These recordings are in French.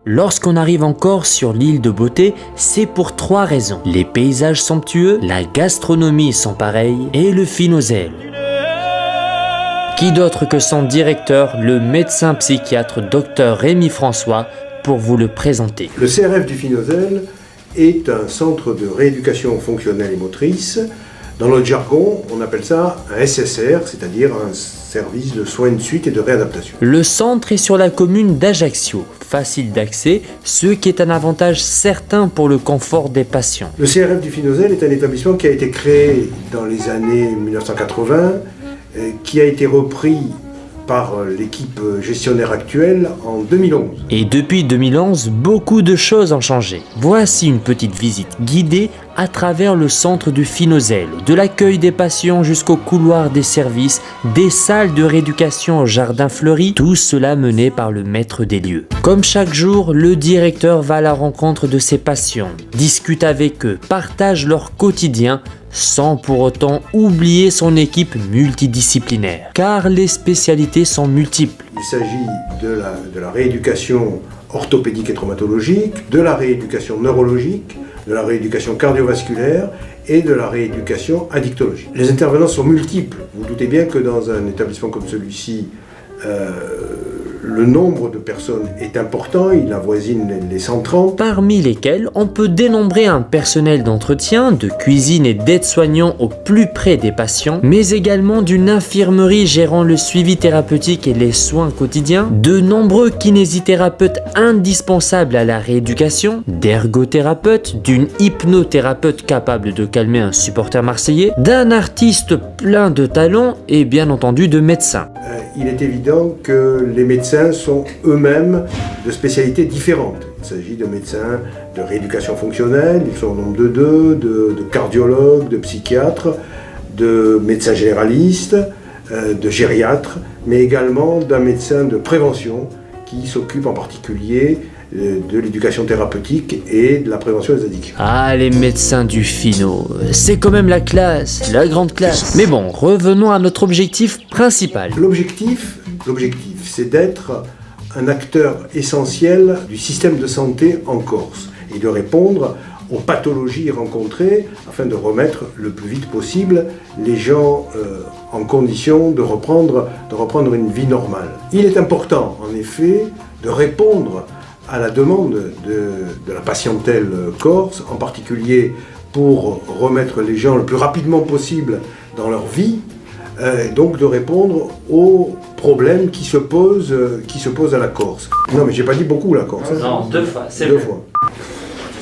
Lorsqu'on arrive en Corse sur l'île de Beauté, c'est pour 3 raisons. Les paysages somptueux, la gastronomie sans pareil et le Finozèle. Qui d'autre que son directeur, le médecin psychiatre Dr Rémi François, pour vous le présenter. Le CRF du Finozèle est un centre de rééducation fonctionnelle et motrice. Dans notre jargon, on appelle ça un SSR, c'est-à-dire un service de soins de suite et de réadaptation. Le centre est sur la commune d'Ajaccio, facile d'accès, ce qui est un avantage certain pour le confort des patients. Le CRF du Finozèle est un établissement qui a été créé dans les années 1980, qui a été repris par l'équipe gestionnaire actuelle en 2011. Et depuis 2011, beaucoup de choses ont changé. Voici une petite visite guidée à travers le centre du Finozèle, de l'accueil des patients jusqu'au couloir des services, des salles de rééducation au jardin fleuri, tout cela mené par le maître des lieux. Comme chaque jour, le directeur va à la rencontre de ses patients, discute avec eux, partage leur quotidien, sans pour autant oublier son équipe multidisciplinaire, car les spécialités sont multiples. Il s'agit de la rééducation orthopédique et traumatologique, de la rééducation neurologique, de la rééducation cardiovasculaire et de la rééducation addictologique. Les intervenants sont multiples. Vous doutez bien que dans un établissement comme celui-ci, le nombre de personnes est important, il avoisine les 130. Parmi lesquels on peut dénombrer un personnel d'entretien, de cuisine et d'aide-soignants au plus près des patients, mais également d'une infirmerie gérant le suivi thérapeutique et les soins quotidiens, de nombreux kinésithérapeutes indispensables à la rééducation, d'ergothérapeutes, d'une hypnothérapeute capable de calmer un supporter marseillais, d'un artiste plein de talent et bien entendu de médecins. Il est évident que les médecins sont eux-mêmes de spécialités différentes. Il s'agit de médecins de rééducation fonctionnelle, ils sont au nombre de 2, de cardiologues, de psychiatres, de médecins généralistes, de gériatres, mais également d'un médecin de prévention qui s'occupe en particulier de l'éducation thérapeutique et de la prévention des addictions. Ah, les médecins du Fino, c'est quand même la classe, la grande classe. Mais bon, revenons à notre objectif principal. L'objectif, c'est d'être un acteur essentiel du système de santé en Corse et de répondre aux pathologies rencontrées afin de remettre le plus vite possible les gens en condition de reprendre une vie normale. Il est important, en effet, de répondre à la demande de la patientèle corse, en particulier pour remettre les gens le plus rapidement possible dans leur vie, donc de répondre aux problèmes qui se posent à la Corse. Non, mais j'ai pas dit beaucoup la Corse. Non, 2 fois, c'est deux fois.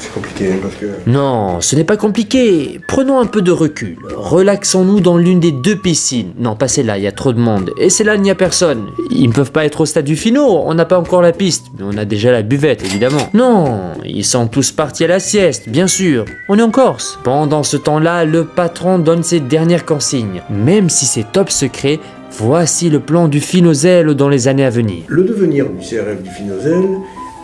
C'est compliqué parce que... Non, ce n'est pas compliqué. Prenons un peu de recul. Relaxons-nous dans l'une des 2 piscines. Non, pas celle-là, il y a trop de monde. Et celle-là, il n'y a personne. Ils ne peuvent pas être au stade du Fino, on n'a pas encore la piste. Mais on a déjà la buvette, évidemment. Non, ils sont tous partis à la sieste, bien sûr. On est en Corse. Pendant ce temps-là, le patron donne ses dernières consignes. Même si c'est top secret, voici le plan du Finozèle dans les années à venir. Le devenir du CRF du Finozèle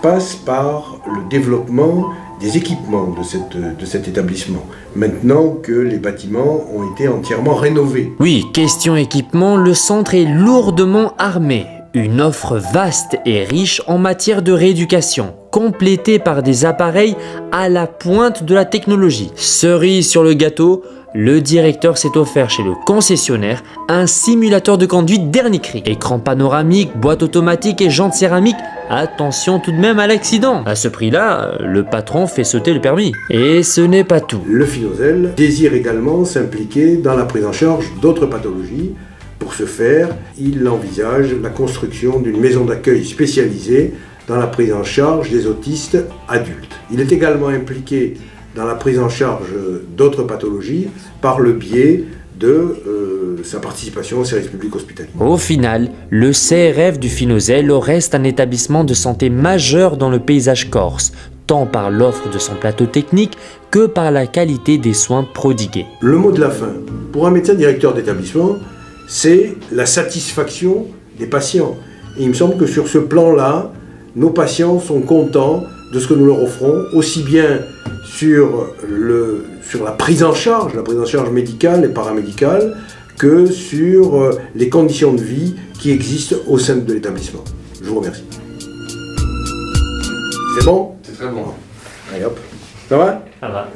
passe par le développement des équipements de cet établissement, maintenant que les bâtiments ont été entièrement rénovés. Oui, question équipement, le centre est lourdement armé. Une offre vaste et riche en matière de rééducation, complétée par des appareils à la pointe de la technologie. Cerise sur le gâteau, le directeur s'est offert chez le concessionnaire un simulateur de conduite dernier cri. Écran panoramique, boîte automatique et jantes céramiques. Attention tout de même à l'accident. À ce prix-là, le patron fait sauter le permis. Et ce n'est pas tout. Le Finozèle désire également s'impliquer dans la prise en charge d'autres pathologies. Pour ce faire, il envisage la construction d'une maison d'accueil spécialisée dans la prise en charge des autistes adultes. Il est également impliqué dans la prise en charge d'autres pathologies par le biais de sa participation au service public hospitalier. Au final, le CRF du Finozèle reste un établissement de santé majeur dans le paysage corse, tant par l'offre de son plateau technique que par la qualité des soins prodigués. Le mot de la fin, pour un médecin directeur d'établissement, c'est la satisfaction des patients. Et il me semble que sur ce plan-là, nos patients sont contents de ce que nous leur offrons, aussi bien sur la prise en charge médicale et paramédicale, que sur les conditions de vie qui existent au sein de l'établissement. Je vous remercie. C'est bon? C'est très bon. Allez hop. Ça va? Ça va.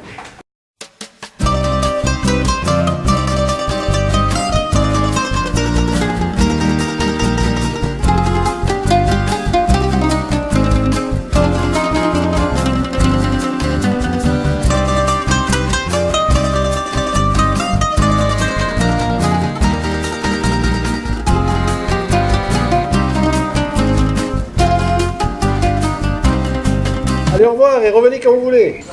Allez, au revoir et revenez quand vous voulez.